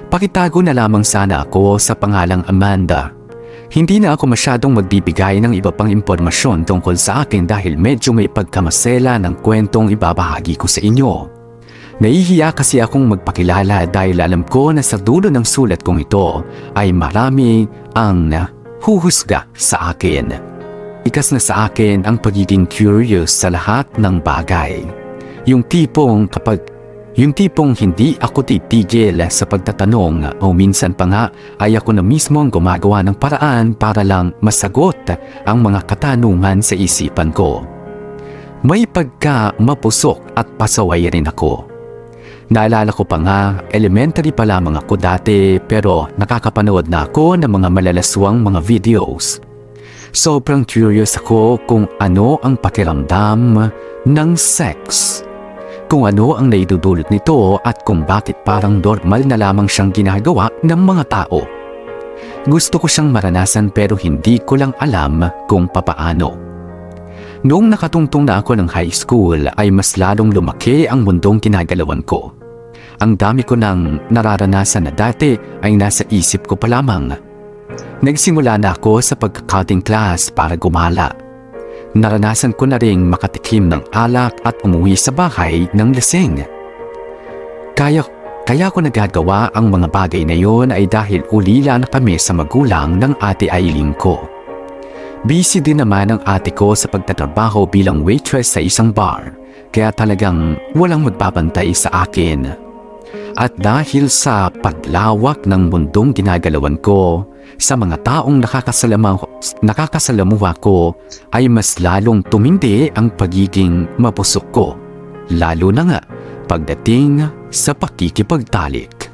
Pakitago na lamang sana ako sa pangalang Amanda. Hindi na ako masyadong magbibigay ng iba pang impormasyon tungkol sa akin dahil medyo may pagkamasela ng kwentong ibabahagi ko sa inyo. Nahihiya kasi akong magpakilala dahil alam ko na sa dulo ng sulat kong ito ay marami ang huhusga sa akin. Ikas na sa akin ang pagiging curious sa lahat ng bagay. Yung tipong hindi ako titigil sa pagtatanong o minsan pa nga ay ako na mismo ang gumagawa ng paraan para lang masagot ang mga katanungan sa isipan ko. May pagka mapusok at pasaway rin ako. Naalala ko pa nga, elementary pa lamang ako dati pero nakakapanood na ako ng mga malalaswang mga videos. Sobrang curious ako kung ano ang pakiramdam ng sex. Kung ano ang naidudulot nito at kung bakit parang normal na lamang siyang ginagawa ng mga tao. Gusto ko siyang maranasan pero hindi ko lang alam kung papaano. Noong nakatungtong na ako ng high school ay mas lalong lumaki ang mundong kinagalawan ko. Ang dami ko nang nararanasan na dati ay nasa isip ko pa lamang. Nagsimula na ako sa pagka-cutting class para gumala. Naranasan ko na ring makatikim ng alak at umuwi sa bahay ng lasing. Kaya ko nagagawa ang mga bagay na yon ay dahil ulila na kami sa magulang ng ate Aileen ko. Busy din naman ang ate ko sa pagtatrabaho bilang waitress sa isang bar, kaya talagang walang magbabantay sa akin. At dahil sa paglawak ng mundong ginagalawan ko, sa mga taong nakakasalamuha ko ay mas lalong tumindi ang pagiging mapusok ko, lalo na nga pagdating sa pakikipagtalik.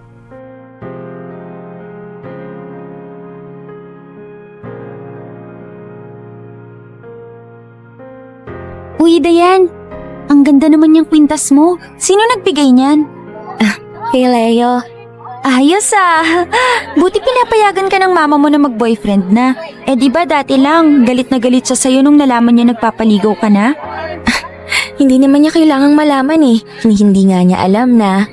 Uy, Dayan! Ang ganda naman yung kwintas mo. Sino nagbigay niyan? Kay Leo. Ayos ah! Buti pinapayagan ka ng mama mo na mag-boyfriend na. Eh di ba dati lang, galit na galit siya sa'yo nung nalaman niya nagpapaligaw ka na? Hindi naman niya kailangang malaman eh. Hindi nga niya alam na.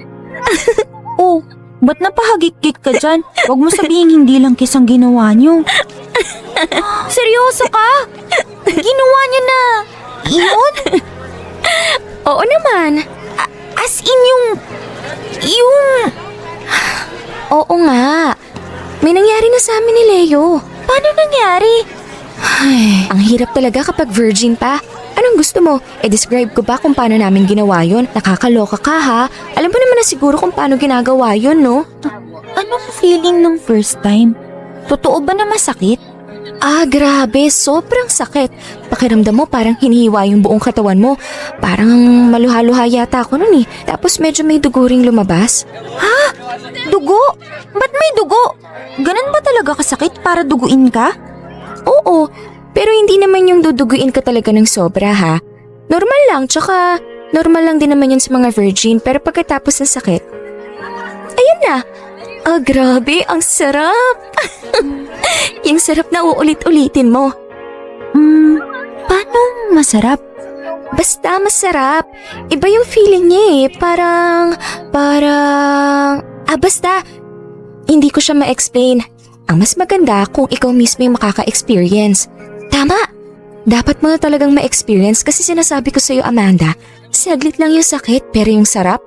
Oh, ba't napahagik-gik ka dyan? Huwag mo sabihin hindi lang kisang ginawa niyo. Seryoso ka? Ginawa niya na? Yun? Oo naman. As in yung... Oo nga. May nangyari na sa amin ni Leo. Paano nangyari? Ay, ang hirap talaga kapag virgin pa. Anong gusto mo? Describe ko ba kung paano namin ginawa yun? Nakakaloka ka ha? Alam mo naman na siguro kung paano ginagawa yun, no? Anong feeling ng first time? Totoo ba na masakit? Grabe. Sobrang sakit. Pakiramdam mo parang hinihiwa yung buong katawan mo. Parang maluha-luha yata ako nun eh. Tapos medyo may dugo ring lumabas. Ha? Dugo? Ba't may dugo? Ganun ba talaga kasakit para duguin ka? Oo, pero hindi naman yung duduguin ka talaga ng sobra ha. Normal lang, tsaka normal lang din naman yun sa mga virgin, pero pagkatapos ng sakit, ayun na. Grabe, ang sarap. Yung sarap na uulit-ulitin mo. Paano masarap? Basta masarap. Iba yung feeling niya eh, parang, basta, hindi ko siya ma-explain. Ang mas maganda kung ikaw mismo yung makaka-experience. Tama! Dapat mo na talagang ma-experience kasi sinasabi ko sa'yo, Amanda, saglit lang yung sakit pero yung sarap,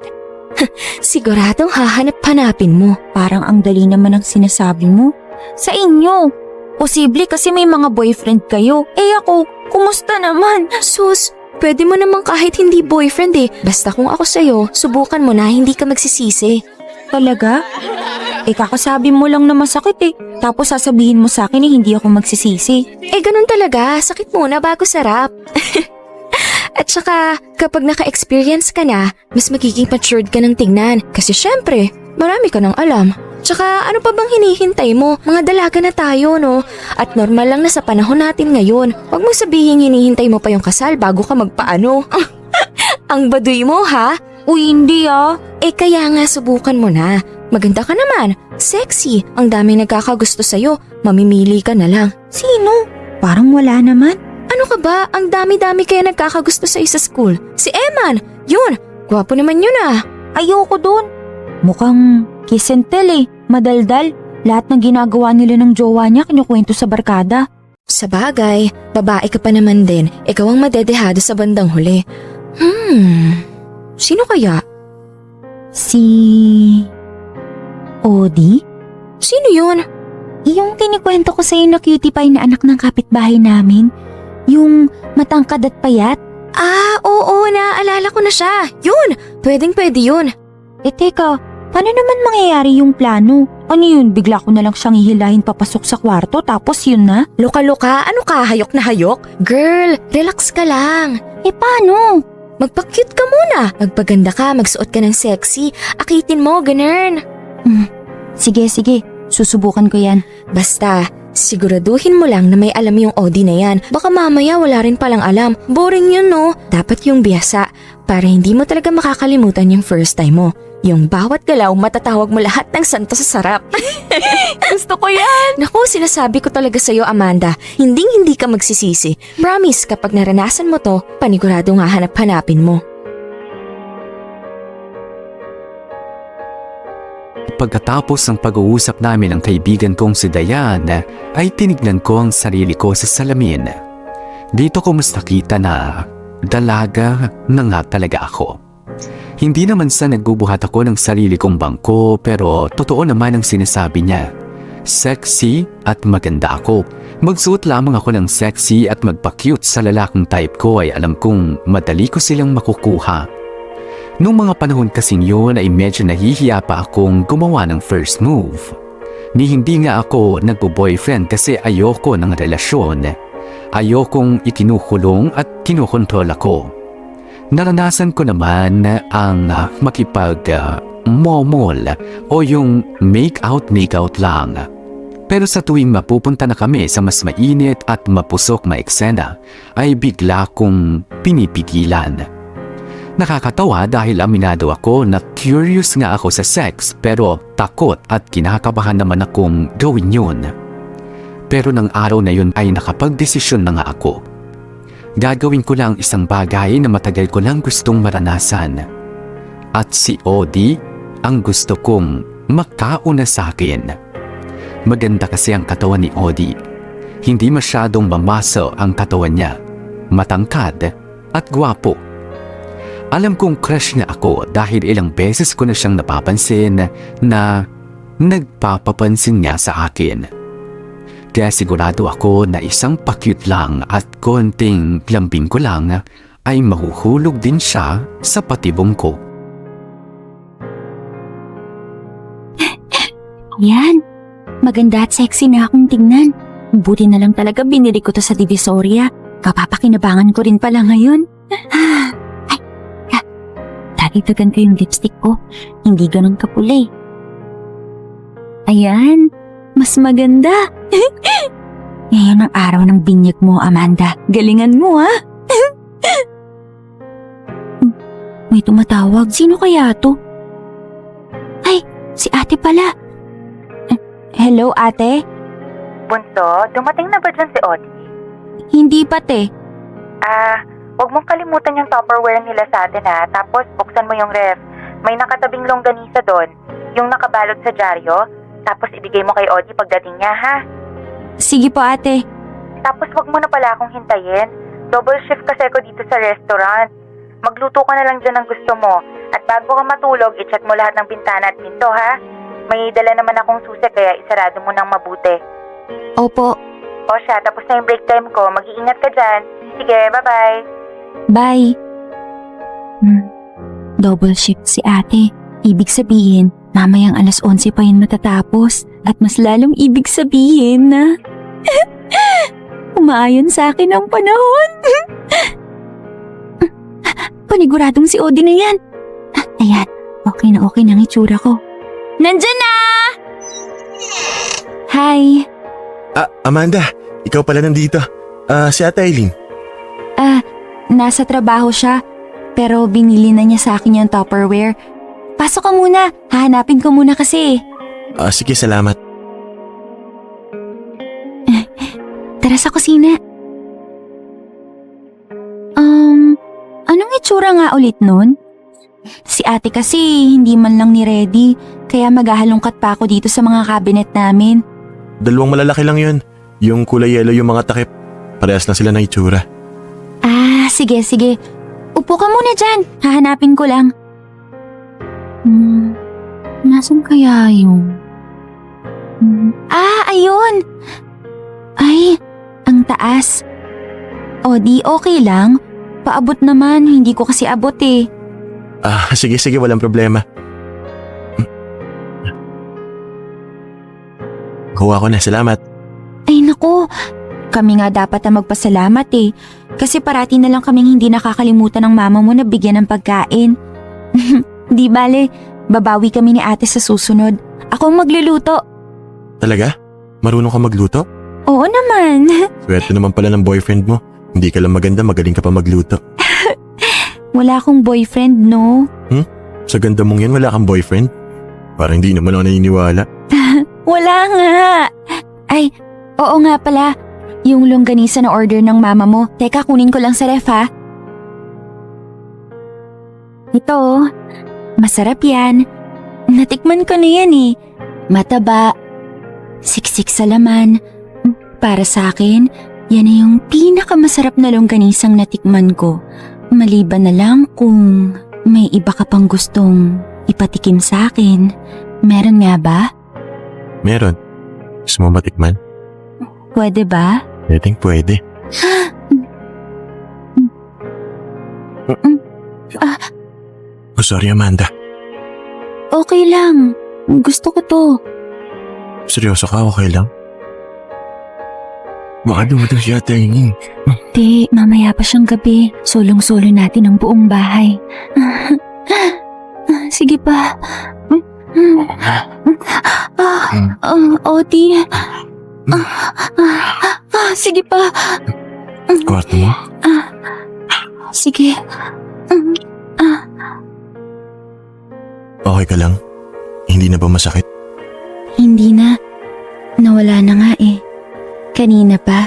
siguradong hahanap-hanapin mo. Parang ang dali naman ang sinasabi mo. Sa inyo. Posible kasi may mga boyfriend kayo. Eh ako, kumusta naman? Sus, pwede mo naman kahit hindi boyfriend eh. Basta kung ako sa'yo, subukan mo na hindi ka magsisisi. Talaga? Kakasabi mo lang na masakit eh. Tapos sasabihin mo sa akin hindi ako magsisisi. Ganun talaga. Sakit muna bago sarap. At saka, kapag naka-experience ka na, mas magiging matured ka ng tingnan. Kasi syempre, marami ka ng alam. Tsaka, ano pa bang hinihintay mo? Mga dalaga na tayo, no? At normal lang na sa panahon natin ngayon. Huwag mo sabihin hinihintay mo pa yung kasal bago ka magpaano. Ang baduy mo, ha? Uy, hindi ah. Kaya nga subukan mo na. Maganda ka naman. Sexy. Ang daming nagkakagusto sa'yo. Mamimili ka na lang. Sino? Parang wala naman. Ano ka ba? Ang dami-dami kaya nagkakagusto sa'yo sa school. Si Eman. Yun. Gwapo naman yun ah. Ayoko dun. Mukhang kiss and tell eh. Madaldal. Lahat ng ginagawa nila ng jowa niya kinukwento sa barkada. Sa bagay, babae ka pa naman din. Ikaw ang madedehado sa bandang huli. Sino kaya? Si... Odi? Sino yun? Yung kinikwento ko sa'yo na cutie pie na anak ng kapitbahay namin. Yung matangkad at payat. Ah, oo, naaalala ko na siya. Yun, pwede yun. Teka, paano naman mangyayari yung plano? Ano yun, bigla ko na lang siyang hihilahin papasok sa kwarto tapos yun na? Loka-loka, ano ka, hayok na hayok? Girl, relax ka lang. Paano? Magpa-cute ka muna. Magpaganda ka, magsuot ka ng sexy. Akitin mo, ganun. Sige, susubukan ko yan. Basta, siguraduhin mo lang na may alam yung Odi na yan. Baka mamaya wala rin palang alam. Boring yun, no? Dapat yung biyasa para hindi mo talaga makakalimutan yung first time mo. Yung bawat galaw matatawag mo lahat ng santo sa sarap. Gusto ko yan! Naku, sinasabi ko talaga sa'yo, Amanda. Hindi ka magsisisi. Promise, kapag naranasan mo to, panigurado nga hanap-hanapin mo. Pagkatapos ng pag-uusap namin ng kaibigan kong si Diane, ay tinignan ko ang sarili ko sa salamin. Dito ko mas nakita na dalaga na nga talaga ako. Hindi naman sa nagbubuhat ako ng sarili kong bangko pero totoo naman ang sinasabi niya. Sexy at maganda ako. Magsuot lamang ako ng sexy at magpa-cute sa lalaking type ko ay alam kong madali ko silang makukuha. Noong mga panahon kasing yun ay medyo nahihiya pa akong gumawa ng first move. Hindi nga ako nagbo-boyfriend kasi ayoko ng relasyon. Ayokong ikinukulong at kinukontrol ako. Naranasan ko naman ang makipag-momol o yung make-out lang. Pero sa tuwing mapupunta na kami sa mas mainit at mapusok na eksena ay bigla kong pinipigilan. Nakakatawa dahil aminado ako na curious nga ako sa sex pero takot at kinakabahan naman akong gawin yun. Pero ng araw na yun ay nakapagdesisyon na nga ako. Gagawin ko lang isang bagay na matagal ko lang gustong maranasan. At si Odi ang gusto kong makauna sa akin. Maganda kasi ang katawan ni Odi. Hindi masyadong mamaso ang katawan niya. Matangkad at gwapo. Alam kong crush niya ako dahil ilang beses ko na siyang napapansin na nagpapapansin niya sa akin. Kaya sigurado ako na isang pa-cute lang at konting lambing ko lang ay mahuhulog din siya sa patibong ko. Yan, maganda at sexy na akong tingnan. Buti na lang talaga binili ko to sa Divisoria. Kapapakinabangan ko rin pala ngayon. Dagdagan ko yung lipstick ko. Hindi ganun kapulay. Ayan, mas maganda. Ngayon ang araw ng binyag mo, Amanda. Galingan mo, ha? May tumatawag. Sino kaya to? Ay, si ate pala. Hello, ate? Bunso, dumating na ba dyan si Odi? Hindi pa, te. Huwag mong kalimutan yung Tupperware nila sa atin ha. Tapos buksan mo yung ref. May nakatabing longganisa doon. Yung nakabalot sa dyaryo. Tapos ibigay mo kay Odi pagdating niya ha. Sige po, ate. Tapos wag mo na pala akong hintayin. Double shift kasi ako dito sa restaurant. Magluto ka na lang dyan ng gusto mo. At bago ka matulog, i-check mo lahat ng bintana at pinto ha. May dala naman akong susi kaya isarado mo nang mabuti. Opo. O siya, tapos na yung break time ko. Mag-iingat ka dyan. Sige, bye-bye. Bye. Double shift si ate. Ibig sabihin, mamayang 11:00 pa yun matatapos. At mas lalong ibig sabihin na umaayon sa akin ang panahon. Paniguradong si Odi na yan. Ayan, okay na ang itsura ko. Nandyan na! Hi. Amanda, ikaw pala nandito. Si Ate Eileen. Nasa trabaho siya, pero binili na niya sa akin yung Tupperware. Pasok ka muna, hahanapin ko muna kasi. Sige, salamat. Tara sa kusina. Anong itsura nga ulit nun? Si ate kasi hindi man lang ni-ready, kaya maghahalongkat pa ako dito sa mga cabinet namin. 2 malalaki lang yun. Yung kulay yellow yung mga takip. Parehas lang sila ng itsura. Ah, sige. Upo ka muna dyan. Hahanapin ko lang. Nasaan kaya yung... ayun! Ay, ang taas. O di okay lang. Paabot naman, hindi ko kasi abot eh. Sige, walang problema. Kuha ko na, salamat. Ay nako, kami nga dapat na magpasalamat eh. Kasi parati na lang kaming hindi nakakalimutan ng mama mo na bigyan ng pagkain. Di bale, babawi kami ni ate sa susunod. Ako ang magluluto. Talaga? Marunong ka magluto? Oo naman. Swerte naman pala ng boyfriend mo. Hindi ka lang maganda, magaling ka pa magluto. Wala akong boyfriend, no? Sa ganda mong yan, wala kang boyfriend? Parang hindi naman ako naniniwala. Wala nga. Ay, oo nga pala. Yung longganisa na order ng mama mo. Teka, kunin ko lang sa ref ha. Ito, masarap yan. Natikman ko na yan eh. Mataba. Siksik sa laman. Para sa akin, yan na yung pinakamasarap na longganisang natikman ko. Maliban na lang kung may iba ka pang gustong ipatikim sa akin. Meron nga ba? Meron. Gusto mo matikman? Pwede ba? Pwede. Sorry, Amanda. Okay lang. Gusto ko to. Seryoso ka, okay lang? Baka dumating si Ate Aileen. Di, mamaya pa siyang gabi. Solong-solo natin ang buong bahay. Sige pa. Odi. Sige pa. Kwarto mo? Sige. Okay ka lang? Hindi na ba masakit? Hindi na. Nawala na nga eh. Kanina pa.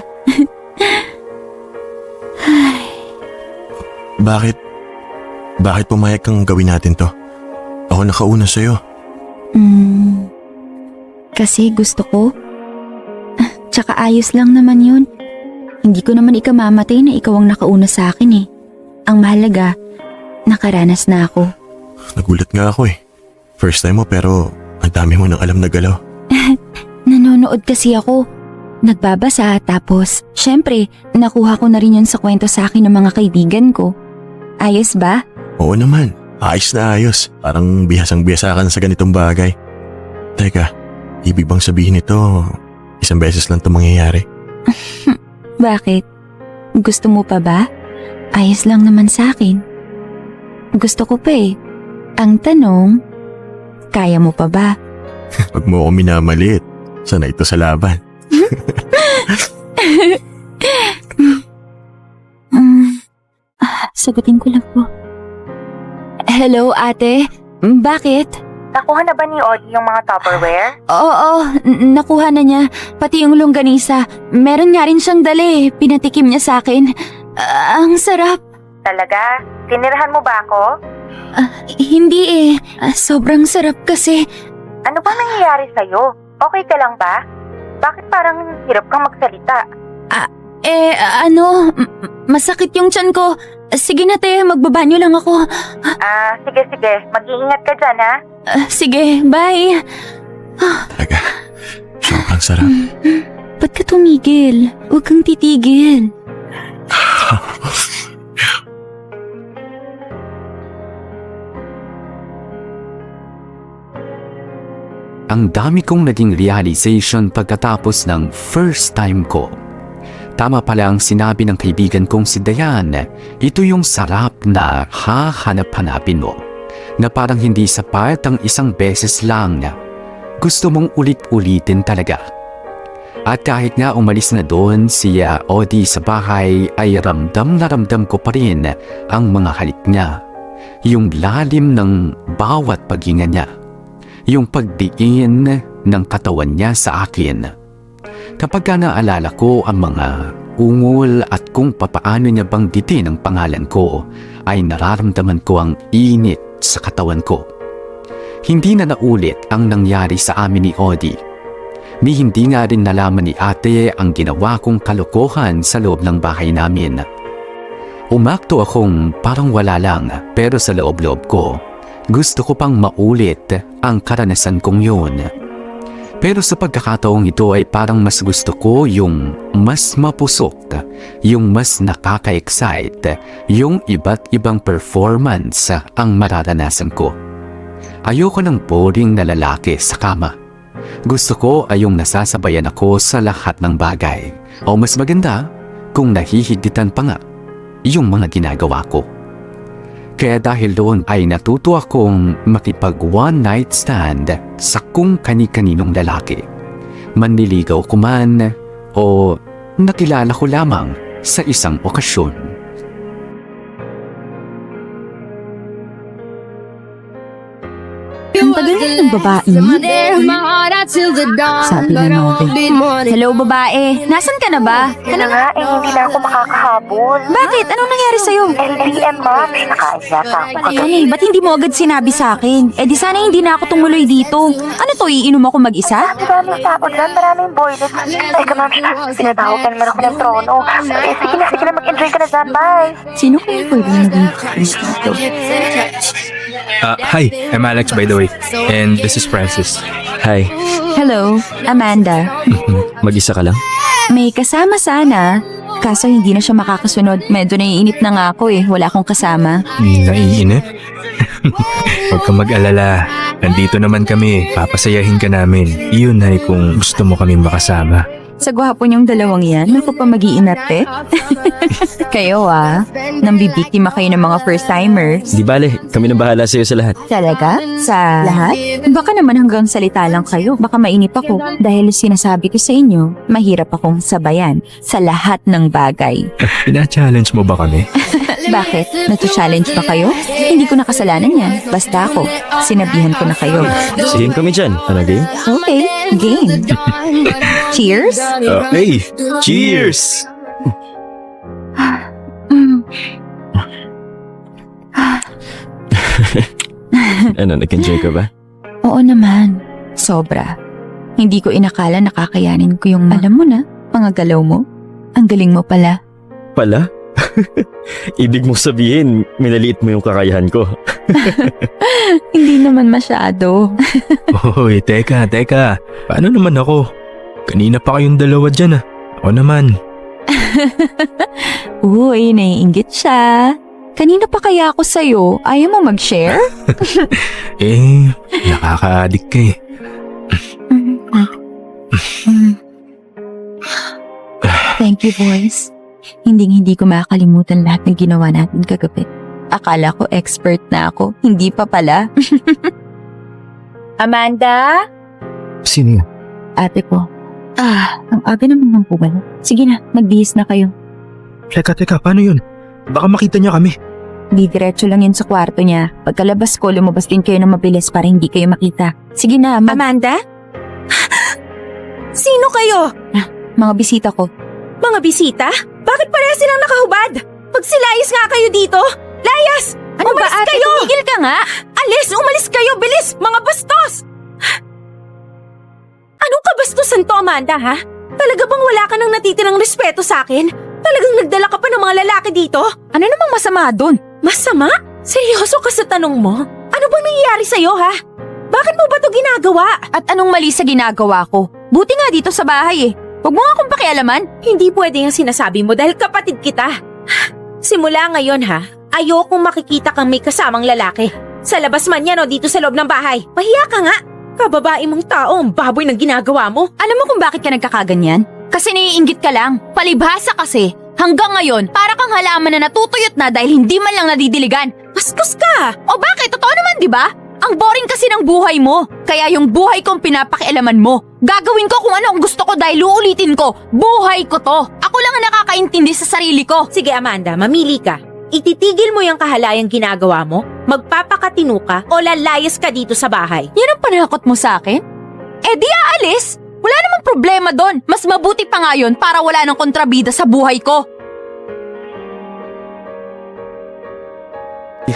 Bakit pumayag kang gawin natin to? Ako nakauna sa'yo. Kasi gusto ko. Tsaka ayos lang naman yun. Hindi ko naman ikamamatay na ikaw ang nakauna sa akin eh. Ang mahalaga, nakaranas na ako. Nagulat nga ako eh. First time mo pero ang dami mo nang alam na galaw. Nanonood kasi ako. Nagbabasa tapos, syempre, nakuha ko na rin yun sa kwento sa akin ng mga kaibigan ko. Ayos ba? Oo naman. Ayos na ayos. Parang bihasang-bihasa ka na sa ganitong bagay. Teka, ibig bang sabihin ito, isang beses lang ito mangyayari? Bakit? Gusto mo pa ba? Ayos lang naman sa akin. Gusto ko pa eh. Ang tanong, kaya mo pa ba? Pag mo ako minamalit, sana ito sa laban. Sagutin ko lang po. Hello, ate? Bakit? Nakuha na ba ni Audie yung mga Tupperware? Oo, nakuha na niya. Pati yung longganisa. Meron nga rin siyang dali. Pinatikim niya sa akin. Ang sarap. Talaga? Tinirahan mo ba ako? Hindi eh. Sobrang sarap kasi. Ano ba nangyayari sa'yo? Okay ka lang ba? Bakit parang hirap kang magsalita? Masakit yung tiyan ko. Sige na te, magbabanyo lang ako. Sige. Mag-iingat ka dyan, ha? Sige, bye. Talaga, sobrang sarap. Ba't ka tumigil? Huwag kang titigil. Ang dami kong naging realization pagkatapos ng first time ko. Tama pala ang sinabi ng kaibigan kong si Dayan, ito yung sarap na hahanap-hanapin mo, na parang hindi sapat ang isang beses lang na gusto mong ulit-ulitin talaga. At kahit nga umalis na doon si Audie sa bahay ay ramdam na ramdam ko pa rin ang mga halik niya, yung lalim ng bawat paghinga niya, yung pagdiin ng katawan niya sa akin. Kapag ka naalala ko ang mga ungol at kung papaano niya banggitin ang pangalan ko, ay nararamdaman ko ang init sa katawan ko. Hindi na naulit ang nangyari sa amin ni Odi. Ni hindi nga rin nalaman ni ate ang ginawa kong kalokohan sa loob ng bahay namin. Umakto akong parang wala lang, pero sa loob-loob ko, gusto ko pang maulit ang karanasan kong yun. Pero sa pagkakataong ito ay parang mas gusto ko yung mas mapusok, yung mas nakaka-excite, yung iba't ibang performance ang mararanasan ko. Ayoko ng boring na lalaki sa kama. Gusto ko ay yung nasasabayan ako sa lahat ng bagay. O mas maganda kung nahihigditan pa nga yung mga ginagawa ko. Kaya dahil doon ay natuto akong makipag one night stand sa kung kani-kaninong lalaki. Manliligaw ko man o nakilala ko lamang sa isang okasyon. Ang tagal ng babae. Sabi ng Nove. Hello, babae. Nasaan ka na ba? Yun na nga, hindi na ako makakahabol. Bakit? Anong nangyari sa'yo? LDM, ma'am. Nakaiyak ako kagabi. Ba't hindi mo agad sinabi sa akin? Di sana hindi na ako tumuloy dito. Ano to, iinom ako mag-isa? Maraming tao dyan, maraming boylet. Teka, ma'am, pinatawag ka naman ako ng trono. Sige na, mag-enjoy ka na dyan. Bye. Sino kaya pwede naging dito? Hi, I'm Alex by the way. And this is Francis. Hi, Hello, Amanda. mag-isa ka lang? May kasama sana. Kaso hindi na siya makakasunod. Medyo naiinip na nga ako Wala akong kasama. Naiinip? Huwag kang mag-alala. Nandito naman kami. Papasayahin ka namin. Iyon ay kung gusto mo kami makasama. Sa gwapo niyong dalawang yan, ako pa mag-iinarte. Kayo nambibiktima kayo ng mga first-timers. Di bale, kami na bahala sa'yo sa lahat. Talaga? Sa lahat? Baka naman hanggang salita lang kayo. Baka mainip ako. Dahil sinasabi ko sa inyo, mahirap akong sabayan sa lahat ng bagay. Pina-challenge mo ba kami? Bakit? Natu-challenge pa kayo? Hindi ko nakasalanan yan. Basta ako. Sinabihan ko na kayo. Sige kami dyan. Ano game? Okay, game. Cheers? Hey, cheers! Ano, nag-enjoy ka ba? Oo naman. Sobra. Hindi ko inakala nakakayanin ko yung alam mo na, mga galaw mo. Ang galing mo pala. Pala? Ibig mo sabihin, minaliit mo yung kakayahan ko. Hindi naman masyado. Hoy, teka. Paano naman ako? Kanina pa kayong dalawa dyan Ako naman. Uy, naiinggit siya. Kanina pa kaya ako sa'yo? Ayaw mo mag-share? Nakaka-addict ka Thank you, boys. Hindi ko makakalimutan lahat ng ginawa natin kagabi. Akala ko expert na ako. Hindi pa pala. Amanda? Sino? Ate ko. Ang aga naman ng bumalik. Sige na, magbihis na kayo. Teka, paano yun? Baka makita niya kami. Di diretso lang yun sa kwarto niya. Pagkalabas ko, lumabas din kayo ng mabilis para hindi kayo makita. Sige na, Amanda? Sino kayo? mga bisita ko. Mga bisita? Bakit pareha silang nakahubad? Magsilayas nga kayo dito! Layas! Ano Umalis ba ate? kayo! Tumigil ka nga! Alis! Umalis kayo! Bilis! Mga bastos! Anong kabastusan to, Amanda, ha? Talaga bang wala ka nang natitirang respeto sa akin? Talagang nagdala ka pa ng mga lalaki dito? Ano namang masama doon? Masama? Seryoso ka sa tanong mo? Ano bang nangyayari sa'yo, ha? Bakit mo ba to ginagawa? At anong mali sa ginagawa ko? Buti nga dito sa bahay Huwag mo nga akong pakialaman. Hindi pwede yung sinasabi mo dahil kapatid kita. Simula ngayon, ha? Ayokong makikita kang may kasamang lalaki. Sa labas man yan o dito sa loob ng bahay. Mahiya ka nga. Kababae mong tao ang baboy ng ginagawa mo. Alam mo kung bakit ka nagkakaganyan? Kasi naiinggit ka lang. Palibhasa kasi. Hanggang ngayon, para kang halaman na natutuyot na dahil hindi man lang nadidiligan. Bastos ka! O bakit? Totoo naman, di ba? Ang boring kasi ng buhay mo. Kaya yung buhay kong pinapakialaman mo. Gagawin ko kung ano ang gusto ko dahil uulitin ko. Buhay ko to. Ako lang ang nakakaintindi sa sarili ko. Sige, Amanda, mamili ka. Ititigil mo yung kahalayang ginagawa mo, magpapakatino ka o lalayas ka dito sa bahay. Yan ang panakot mo sa akin? Di aalis. Wala namang problema doon. Mas mabuti pa nga yun para wala nang kontrabida sa buhay ko.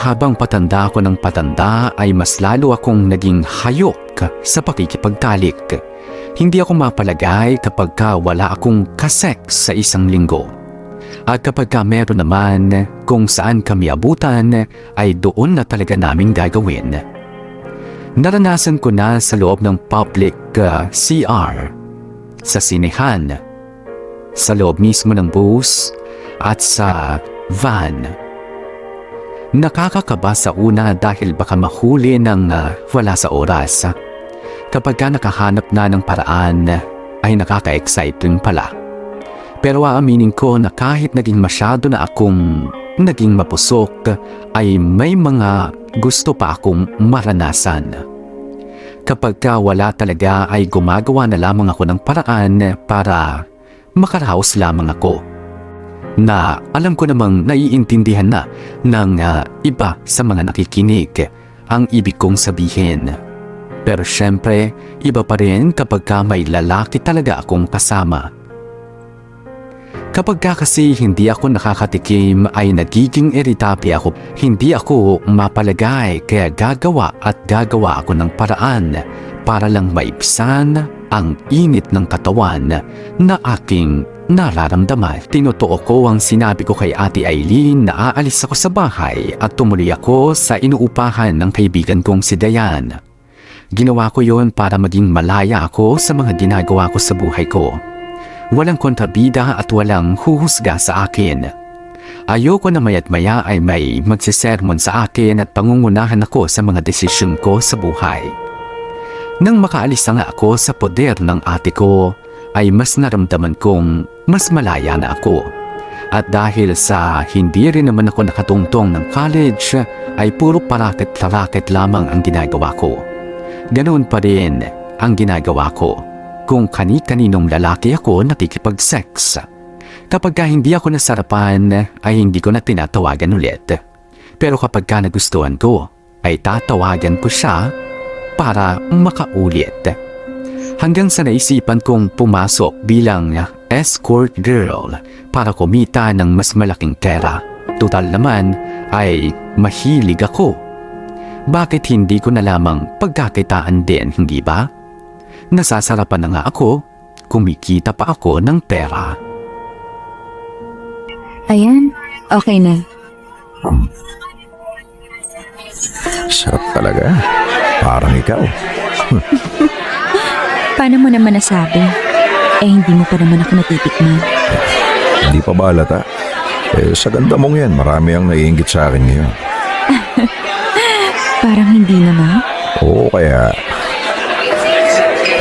habang patanda ako ng patanda ay mas lalo akong naging hayok sa pakikipagtalik. Hindi ako mapalagay kapag wala akong kasex sa isang linggo. At kapag meron naman kung saan kami abutan ay doon na talaga naming gagawin. Naranasan ko na sa loob ng public CR, sa sinehan, sa loob mismo ng bus at sa van. Nakakakaba sa una dahil baka mahuli ng wala sa oras. Kapag nakahanap na ng paraan ay nakaka-excite rin pala. Pero aaminin ko na kahit naging masyado na akong naging mapusok ay may mga gusto pa akong maranasan. Kapag wala talaga ay gumagawa na lamang ako ng paraan para makaraos lamang ako. Na alam ko namang naiintindihan na ng iba sa mga nakikinig ang ibig kong sabihin. Pero syempre, iba pa rin kapag may lalaki talaga akong kasama. Kapag kasi hindi ako nakakatikim ay nagiging irritable ako. Hindi ako mapalagay kaya gagawa ako ng paraan para lang maibsan ang init ng katawan na aking nararamdaman. Tinutuo ko ang sinabi ko kay Ate Eileen na aalis ako sa bahay at tumuloy ako sa inuupahan ng kaibigan kong si Dayan. Ginawa ko yon para maging malaya ako sa mga ginagawa ko sa buhay ko. Walang kontrabida at walang huhusga sa akin. Ayoko na maya't maya ay may magsisermon sa akin at pangungunahan ako sa mga desisyon ko sa buhay. Nang makaalis na nga ako sa poder ng ate ko, ay mas naramdaman kong mas malaya na ako. At dahil sa hindi rin naman ako nakatungtong ng college, ay puro paraket-paraket lamang ang ginagawa ko. Ganoon pa rin ang ginagawa ko kung kani-kaninong lalaki ako nakikipag-sex. Kapag hindi ako nasarapan ay hindi ko na tinatawagan ulit. Pero kapag nagustuhan ko ay tatawagan ko siya para makaulit. Hanggang sa naisipan kong pumasok bilang escort girl para kumita ng mas malaking pera. Total naman ay mahilig ako. Bakit hindi ko na lamang pagkakitaan din, hindi ba? Nasasarapan na nga ako, kumikita pa ako ng pera. Ayan, okay na. Sarap talaga. Parang ikaw. Paano mo naman nasabi? Hindi mo pa naman ako natitikman. Hindi pa ba halata? Sa ganda mong yan, marami ang naiinggit sa akin ngayon. Parang hindi naman. Oo, kaya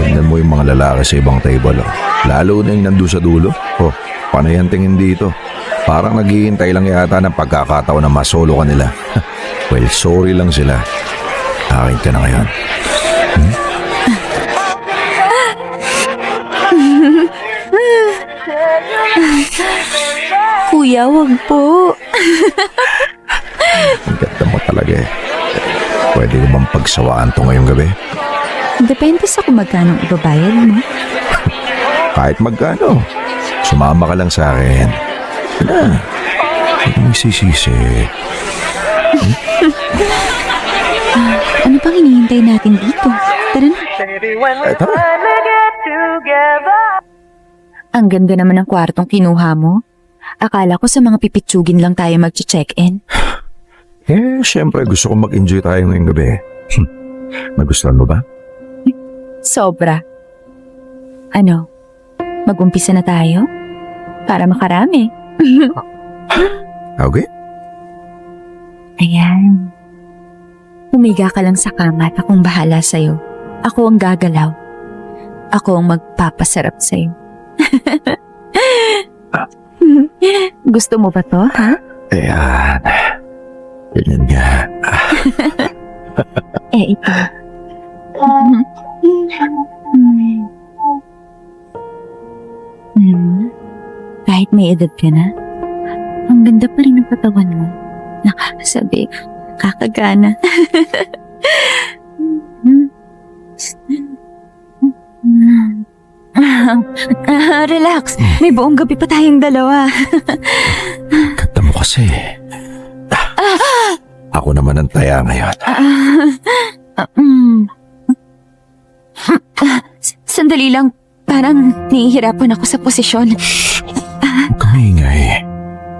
tingnan mo yung mga lalaki sa ibang table. Oh. Lalo na yung nandun sa dulo. Oh, panay ang tingin dito. Parang naghihintay lang yata ng pagkakataon na masolo ka nila. Well, sorry lang sila. Akin ka na ngayon. Kuya, wag po. Ang ganda mo talaga eh. Pwede ko bang pagsawaan to ngayong gabi? Depende sa kung magkano ibabayad mo. Kahit magkano. Sumama ka lang sa akin. Na, huwag mo sisisi. Ano pang hinihintay natin dito? Tara na. Tara. Ang ganda naman ng kwartong kinuha mo. Akala ko sa mga pipitsugin lang tayo mag-check-in. Siyempre gusto ko mag-enjoy tayo ngayong gabi. Nagustuhan mo ba? Sobra. Ano? Mag-umpisa na tayo? Para makarami. Okay. Ayan. Humiga ka lang sa kama at akong bahala sa'yo. Ako ang gagalaw. Ako ang magpapasarap sa'yo. Gusto mo ba to, ha? Ayan. Ganyan nga. Ito. Kahit may edad ka na, ang ganda pa rin ng katawan mo. Nakakasabi, kakagana. Relax, may buong gabi pa tayong dalawa. Ganda mo kasi. Ako naman ang taya ngayon. Sandali lang, parang nahihirapan ako sa posisyon. Huwag ka maingay.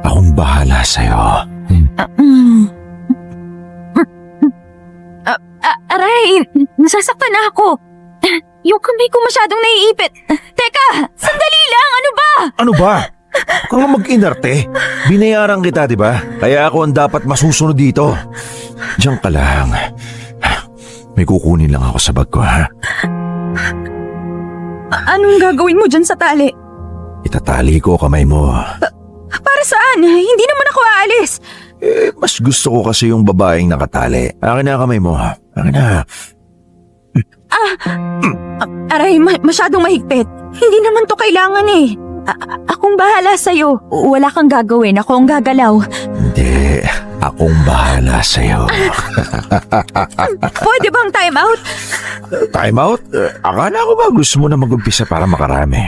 Akong bahala sa'yo. Aray, nasasaktan na ako. Yung kamay ko masyadong naiipit. Teka, sandali lang, ano ba? Ano ba? Huwag kang mag-inarte. Binayaran kita, di ba? Kaya ako ang dapat masusunod dito. Diyan ka lang. May kukunin lang ako sa bag ko, ha? Anong gagawin mo dyan sa tali? Itatali ko kamay mo. Para saan? Hindi naman ako aalis. Mas gusto ko kasi yung babaeng nakatali. Akin na kamay mo, ha? Akin na. Aray, masyadong mahigpit. Hindi naman to kailangan eh. Akong bahala sa'yo. Wala kang gagawin, ako ang gagalaw. Hindi. Akong bahala sa'yo. Pwede bang time out? Time out? Akala ko ba gusto mo na mag-umpisa para makarami?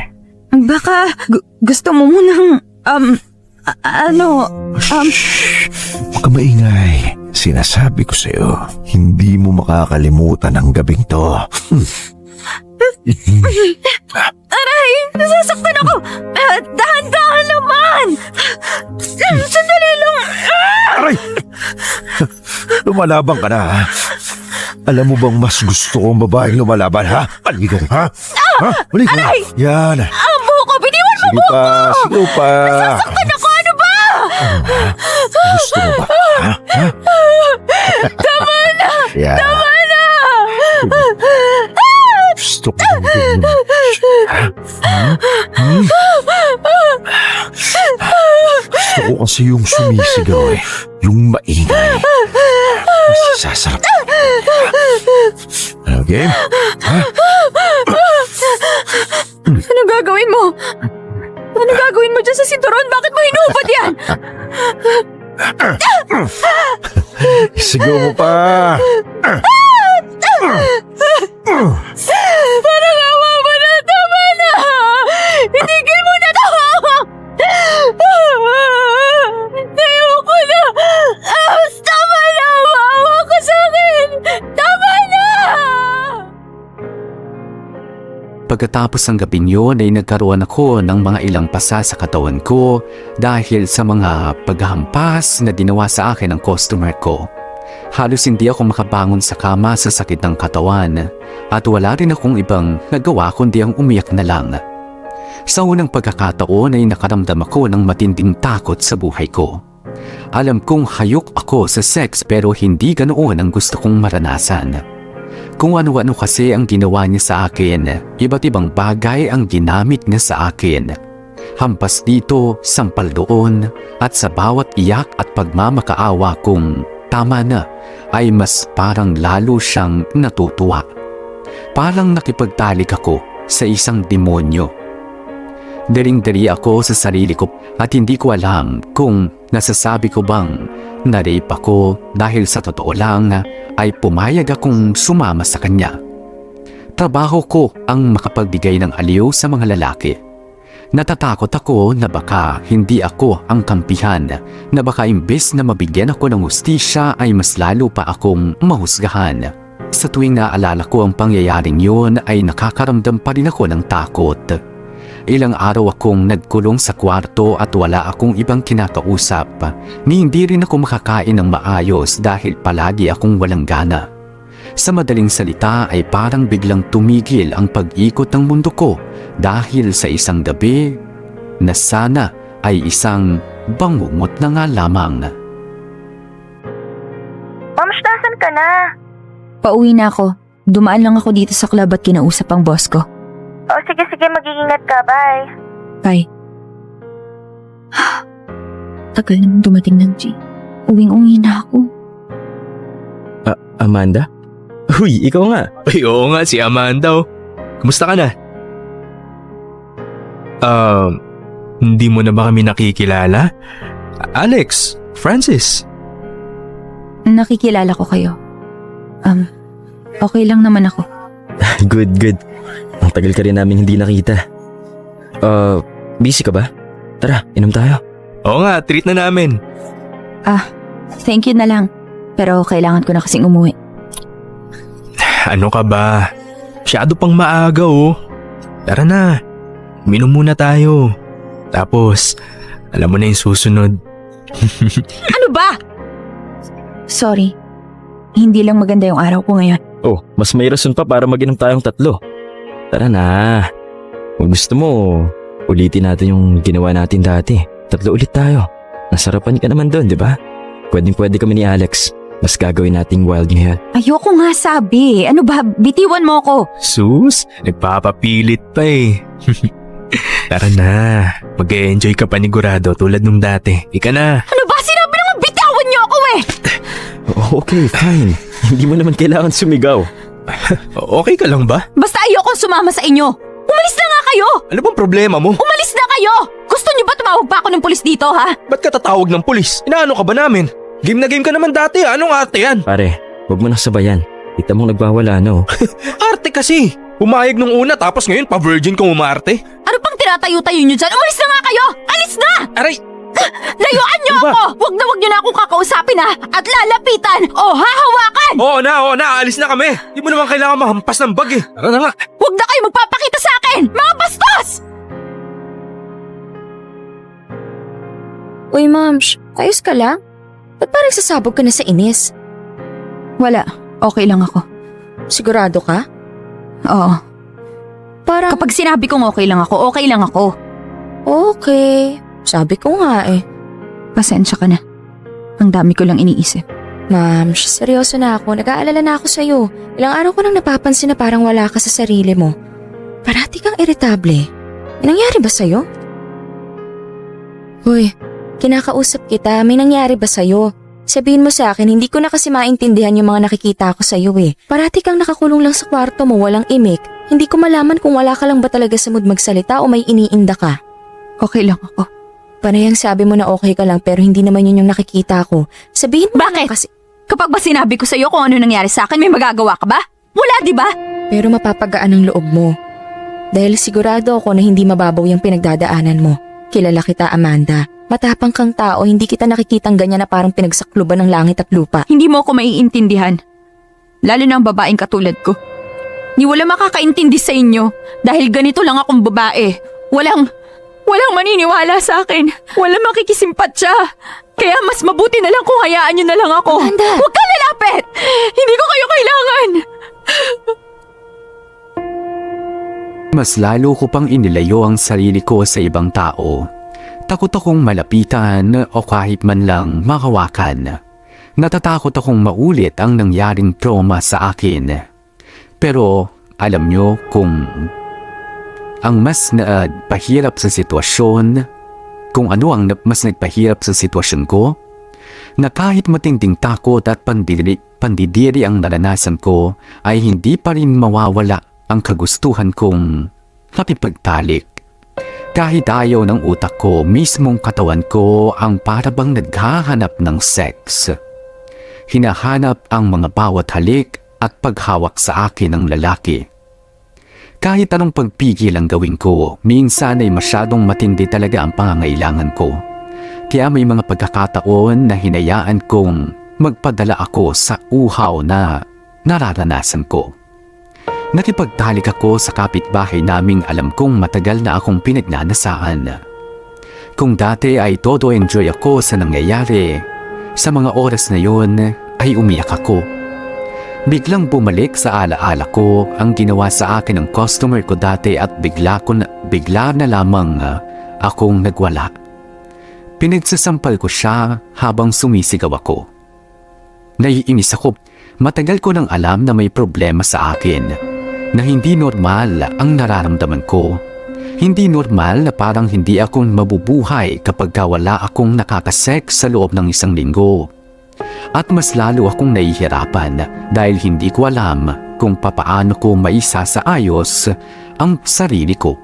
Baka gusto mo munang, Huwag ka maingay. Sinasabi ko sa'yo, hindi mo makakalimutan ang gabing to. Aray, nasasaktan ako. Dahan-dahan naman. Sandali lang. Aray! Lumalaban ka na, ha? Alam mo bang mas gusto kong babaeng lumalaban, ha? Paligong, ha? Ha? Paligong. Aray! Yan. Ang buhok ko, biniwan mo Sige buhok pa, ko. sige pa. Nasasaktan ako, ano ba? Gusto mo ba? Ha? Ha? Tama na. Yan. Tama na. Gusto ko bang ganyan? Ha? Gusto ko kasi yung sumisigaw eh. Yung maingay. Mas sasarap. Ano, game? Ha? Anong gagawin mo? Anong gagawin mo dyan sa sinturon? Bakit mo hinubad yan? Sigaw mo pa. Parang awa mo na. Tama na. Itigil mo na to. Ayoko na. Tama na. Awa ko sa akin. Tama na. Pagkatapos ng gabing yun ay nagkaroon ako ng mga ilang pasa sa katawan ko dahil sa mga paghahampas na ginawa sa akin ng customer ko. Halos hindi ako makabangon sa kama sa sakit ng katawan at wala rin akong ibang nagawa kundi ang umiyak na lang. Sa unang pagkakataon ay nakaramdam ako ng matinding takot sa buhay ko. Alam kong hayok ako sa sex pero hindi ganoon ang gusto kong maranasan. Kung ano-ano kasi ang ginawa niya sa akin, iba't ibang bagay ang ginamit niya sa akin. Hampas dito, sampal doon, at sa bawat iyak at pagmamakaawa kong tama na, ay mas parang lalo siyang natutuwa. Parang nakipagtalik ako sa isang demonyo. Daring-dari ako sa sarili ko at hindi ko alam kung nasasabi ko bang na-rape ako dahil sa totoo lang ay pumayag akong sumama sa kanya. Trabaho ko ang makapagbigay ng aliw sa mga lalaki. Natatakot ako na baka hindi ako ang kampihan, na baka imbes na mabigyan ako ng hustisya ay mas lalo pa akong mahusgahan. Sa tuwing naalala ko ang pangyayaring yun ay nakakaramdam pa rin ako ng takot. Ilang araw akong nagkulong sa kwarto at wala akong ibang kinakausap, ni hindi rin ako makakain ng maayos dahil palagi akong walang gana. Sa madaling salita ay parang biglang tumigil ang pag-ikot ng mundo ko dahil sa isang gabi na sana ay isang bangungot na nga lamang. Mams, nasan ka na? Pauwi na ako. Dumaan lang ako dito sa club at kinausap ang boss ko. O sige, mag-iingat ka. Bye. Bye. Tagal naman dumating ng G. Uwing-uwi na ako. Amanda? Uy, ikaw nga. Ay, oo nga, si Amanda. Oh. Kumusta ka na? Hindi mo na ba kami nakikilala? Alex, Francis. Nakikilala ko kayo. Okay lang naman ako. Good. Ang tagal ka rin namin hindi nakita. Busy ka ba? Tara, inom tayo. Oo nga, treat na namin. Thank you na lang. Pero kailangan ko na kasing umuwi. Ano ka ba? Masyado pang maaga oh. Tara na, minom muna tayo. Tapos, alam mo na yung susunod. Ano ba? Sorry. Hindi lang maganda yung araw ko ngayon. Oh, mas may rason pa para mag-inom tayong 3. Tara na. Kung gusto mo, ulitin natin yung ginawa natin dati. 3 ulit tayo. Nasarapan ka naman doon, di ba? Pwede kami ni Alex. Mas gagawin nating wild ngayon. Ayoko nga sabi. Ano ba? Bitiwan mo ko. Sus, nagpapapilit pa eh. Tara na, mag-e-enjoy ka panigurado tulad nung dati. Ika na. Ano ba? Sinabi naman bitawan niyo ako eh! Okay, fine. Hindi mo naman kailangan sumigaw. Okay ka lang ba? Basta ayoko sumama sa inyo. Umalis na nga kayo! Ano bang problema mo? Umalis na kayo! Gusto niyo ba tumawag pa ako ng pulis dito, ha? Ba't ka tatawag ng pulis? Inaano ka ba namin? Game na game ka naman dati. Anong arte yan? Pare, huwag mo nang sabayan. Kita mong nagbawala, no? Arte kasi. Pumayag nung una tapos ngayon pa-virgin kang umarte. Ano pang tinatayo-tayo niyo dyan? Umalis na nga kayo! Alis na! Aray! Layuan niyo Ano ba? ako! Wag niyo na akong kakausapin, ha? At lalapitan o hahawakan! Oo na, alis na kami. Di mo naman kailangan mahampas ng bag eh. Tara na nga. Wag na kayo magpapakita sa akin! Mga bastos! Uy, Mams, ayos ka lang? Ba't parang sasabog ka na sa inis? Wala. Okay lang ako. Sigurado ka? Oo. Parang, Kapag sinabi kong okay lang ako. okay. Sabi ko nga eh. Pasensya ka na. Ang dami ko lang iniisip. Mams, seryoso na ako. Nag-aalala na ako sa'yo. Ilang araw ko nang napapansin na parang wala ka sa sarili mo. Parati kang iritable. May nangyari ba sa'yo? Uy, kinakausap kita. May nangyari ba sa'yo? Sabihin mo sa akin, hindi ko na kasi maintindihan yung mga nakikita ko sa'yo eh. Parati kang nakakulong lang sa kwarto mo, walang imik. Hindi ko malaman kung wala ka lang ba talaga sa mood magsalita o may iniinda ka. Okay lang ako. Panayang sabi mo na okay ka lang pero hindi naman yun yung nakikita ko. Sabihin mo na lang Bakit? kasi. Kapag ba sinabi ko sa'yo kung ano nangyari sa akin, may magagawa ka ba? Wala, di ba? Pero mapapagaan ang loob mo. Dahil sigurado ako na hindi mababaw yung pinagdadaanan mo. Kilala kita, Amanda. Matapang kang tao, hindi kita nakikitang ganyan na parang pinagsakluban ng langit at lupa. Hindi mo ako maiintindihan. Lalo na ang babaeng katulad ko. Ni wala makakaintindi sa inyo dahil ganito lang akong babae. Walang maniniwala sa akin. Walang makikisimpatsya. Kaya mas mabuti na lang kung hayaan nyo na lang ako. Amanda! Huwag ka lalapit! Hindi ko kayo kailangan! Mas lalo ko pang inilayo ang sarili ko sa ibang tao. Takot akong malapitan o kahit man lang makawakan. Natatakot akong maulit ang nangyaring trauma sa akin. Pero alam nyo kung ang mas nagpahirap sa sitwasyon, kung ano ang mas nagpahirap sa sitwasyon ko, na kahit matinding takot at pandidiri ang naranasan ko ay hindi pa rin mawawala ang kagustuhan kong makipagtalik. Kahit ayaw ng utak ko, mismong katawan ko ang parabang naghahanap ng sex. Hinahanap ang mga bawat halik at paghawak sa akin ng lalaki. Kahit anong pagpigil ang gawin ko, minsan ay masyadong matindi talaga ang pangangailangan ko. Kaya may mga pagkakataon na hinayaan kong magpadala ako sa uhaw na nararanasan ko. Nakipagtalik ako sa kapitbahay naming alam kong matagal na akong pinagnanasaan. Kung dati ay todo enjoy ako sa nangyayari, sa mga oras na yon ay umiyak ako. Biglang bumalik sa alaala ko ang ginawa sa akin ng customer ko dati at bigla na lamang akong nagwala. Pinagsasampal ko siya habang sumisigaw ako. Naiinis ako. Matagal ko nang alam na may problema sa akin. Na hindi normal ang nararamdaman ko. Hindi normal na parang hindi ako mabubuhay kapag wala akong nakakasex sa loob ng 1 linggo. At mas lalo akong nahihirapan dahil hindi ko alam kung papaano ko maisasaayos ang sarili ko.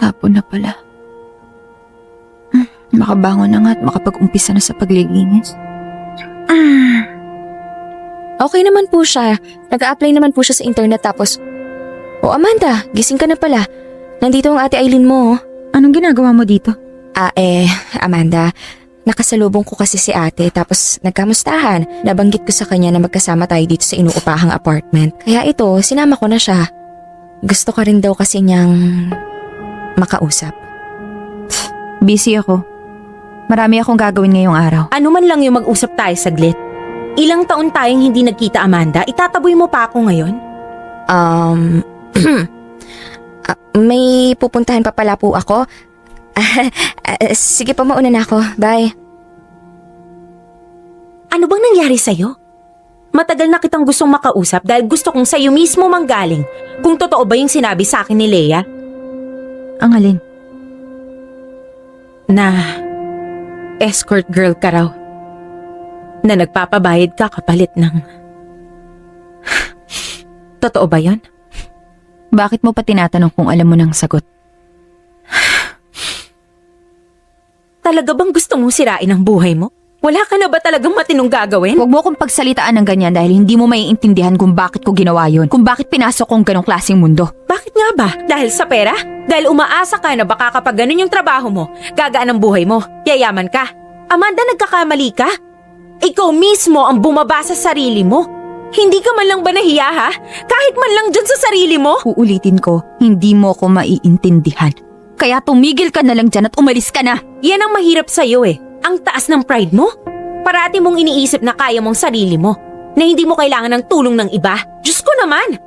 Hapon na pala. Makabangon na nga at makapag-umpisa na sa paglilinis. Okay naman po siya. Nag-a-apply naman po siya sa internet tapos... Oh Amanda, gising ka na pala. nandito ang ate Aileen mo. Anong ginagawa mo dito? Amanda, nakasalubong ko kasi si ate tapos nagkamustahan. Nabanggit ko sa kanya na magkasama tayo dito sa inuupahang apartment. Kaya ito, sinama ko na siya. Gusto ka rin daw kasi niyang makausap. Busy ako. Marami akong gagawin ngayong araw. Ano man lang yung mag-usap tayo saglit. Ilang taon tayong hindi nagkita, Amanda. Itataboy mo pa ako ngayon? May pupuntahan pa pala po ako. Sige pa, mauna na ako. Bye. Ano bang nangyari sa'yo? Matagal na kitang gustong makausap dahil gusto kong sa'yo mismo manggaling kung totoo ba yung sinabi sa akin ni Leia Ang alin? na escort girl ka raw. Na nagpapabayad ka kapalit ng... Totoo ba yon? Bakit mo pa tinatanong kung alam mo ng sagot? Talaga bang gusto mong sirain ang buhay mo? Wala ka na ba talagang matinong gagawin? Huwag mo akong pagsalitaan ng ganyan dahil hindi mo maiintindihan kung bakit ko ginawa yun. Kung bakit pinasok kong ganong klaseng mundo. Bakit nga ba? Dahil sa pera? Dahil umaasa ka na baka kapag ganun yung trabaho mo, gagaan ang buhay mo, yayaman ka. Amanda, nagkakamali ka? Ikaw mismo ang bumaba sa sarili mo. Hindi ka man lang ba nahiya ha? Kahit man lang dyan sa sarili mo? Uulitin ko, hindi mo ko maiintindihan. Kaya tumigil ka na lang dyan at umalis ka na. Yan ang mahirap sa'yo eh. Ang taas ng pride mo. Parati mong iniisip na kaya mong sarili mo. Na hindi mo kailangan ng tulong ng iba. Diyos ko naman!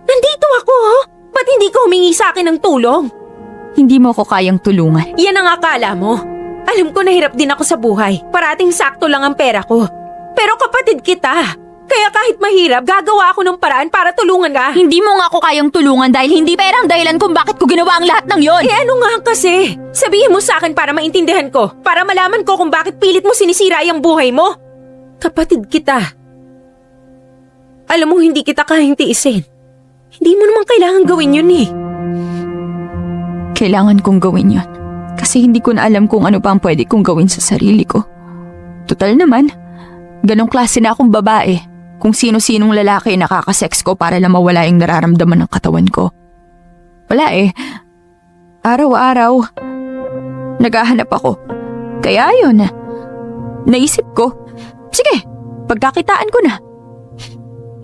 Nandito ako oh! Ba't hindi ka humingi sa akin ng tulong? Hindi mo ko kayang tulungan. Yan ang akala mo. Alam ko nahirap din ako sa buhay. Parating sakto lang ang pera ko. Pero kapatid kita. Kaya kahit mahirap, gagawa ako ng paraan para tulungan ka. Hindi mo nga ako kayang tulungan dahil hindi pera ang dahilan kung bakit ko ginawa ang lahat ng yon. Eh ano nga kasi? Sabihin mo sa akin para maintindihan ko. Para malaman ko kung bakit pilit mo sinisira yung buhay mo. Kapatid kita. Alam mo hindi kita kayang tiisin. Hindi mo naman kailangan gawin yun eh. Kailangan kong gawin yon. Kasi hindi ko na alam kung ano pa ang pwede kong gawin sa sarili ko. Total naman, ganong klase na akong babae. Kung sino-sinong lalaki nakakasex ko para lang mawala yung nararamdaman ng katawan ko. Wala eh. Araw-araw, naghahanap ako. Kaya yun, naisip ko, sige, pagkakitaan ko na.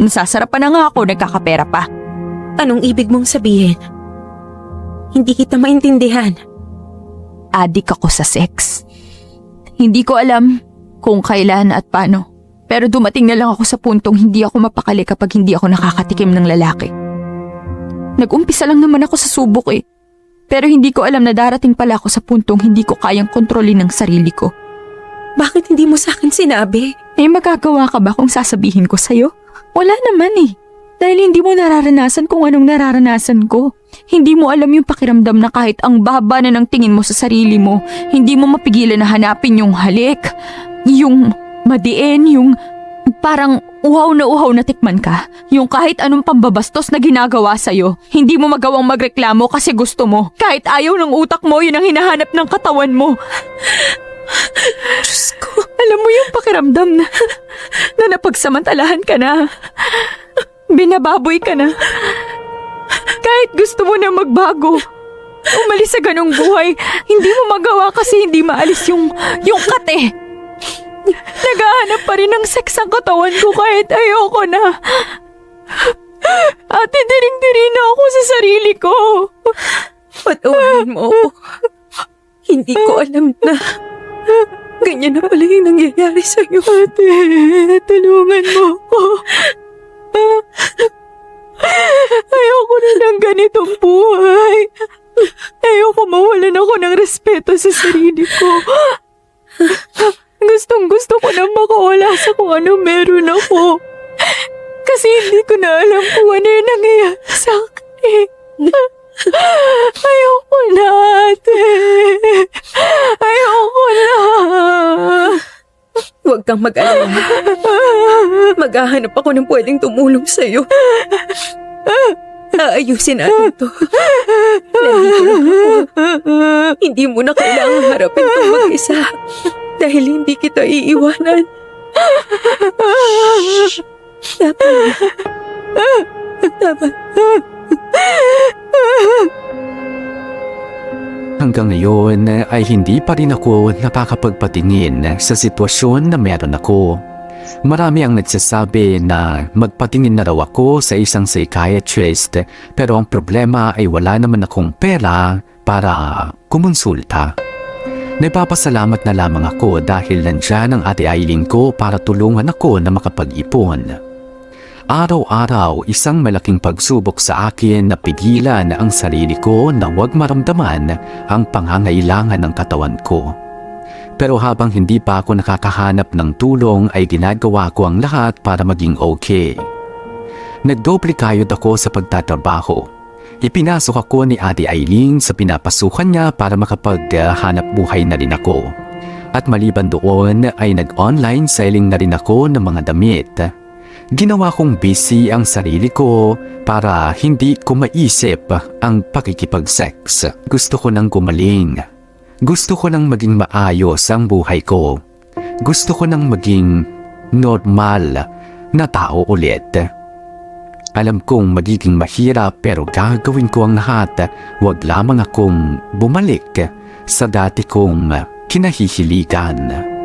Nasasarapan na nga ako, nagkakapera pa. Anong ibig mong sabihin? Hindi kita maintindihan. Adik ako sa sex. Hindi ko alam kung kailan at paano. Pero dumating na lang ako sa puntong hindi ako mapakali kapag hindi ako nakakatikim ng lalaki. Nag-umpisa lang naman ako sa subok eh. Pero hindi ko alam na darating pala ako sa puntong hindi ko kayang kontrolin ng sarili ko. Bakit hindi mo sa akin sinabi? May magagawa ka ba kung sasabihin ko sa'yo? Wala naman eh. Dahil hindi mo nararanasan kung anong nararanasan ko. Hindi mo alam yung pakiramdam na kahit ang baba na ng tingin mo sa sarili mo, hindi mo mapigilan na hanapin yung halik, yung madiin, yung parang uhaw na tikman ka. Yung kahit anong pambabastos na ginagawa sa'yo, hindi mo magawang magreklamo kasi gusto mo. Kahit ayaw ng utak mo, yun ang hinahanap ng katawan mo. Diyos ko, alam mo yung pakiramdam na napagsamantalahan ka na. Binababoy ka na. Kahit gusto mo na magbago, umalis sa ganong buhay, hindi mo magawa kasi hindi maalis yung kate. Naghahanap pa rin ng sex ang katawan ko kahit ayoko na. Ate, diring-diri na ako sa sarili ko. Patawarin mo ako. Hindi ko alam na ganyan na pala yung nangyayari sa'yo. Ate, tulungan mo ako. Ayoko na ng ganitong buhay. Ayoko mawalan ako ng respeto sa sarili ko. Gustong-gusto ko na makawala sa kung ano meron ako. Kasi hindi ko na alam kung ano yung nangyayari sa akin. Ayoko na, ate. Ayoko na. Huwag kang mag-alala. Maghahanap ako ng pwedeng tumulong sa'yo. Aayusin natin to. Nandito lang ako. Hindi mo na kailangang harapin itong mag-isa. Dahil hindi kita iiwanan. Tama. Hanggang ngayon ay hindi pa rin ako nakakapagpatingin sa sitwasyon na meron ako. Marami ang nagsasabi na magpatingin na raw ako sa isang psychiatrist pero ang problema ay wala naman akong pera para kumonsulta. Nagpapasalamat na lamang ako dahil nandyan ang ate Aileen ko para tulungan ako na makapag-ipon. Araw-araw isang malaking pagsubok sa akin na pigilan ang sarili ko na huwag maramdaman ang pangangailangan ng katawan ko. Pero habang hindi pa ako nakakahanap ng tulong ay ginagawa ko ang lahat para maging okay. Nagdoble kayod ako sa pagtatrabaho. Ipinasok ako ni Ate Aileen sa pinapasukan niya para makapaghanap buhay na rin ako. At maliban doon ay nag-online selling na rin ako ng mga damit. Ginawa kong busy ang sarili ko para hindi ko maisip ang pakikipag-sex. Gusto ko nang gumaling. Gusto ko nang maging maayos ang buhay ko. Gusto ko nang maging normal na tao ulit. Alam kong magiging mahirap pero gagawin ko ang lahat. Huwag lamang akong bumalik sa dati kong kinahihiligan.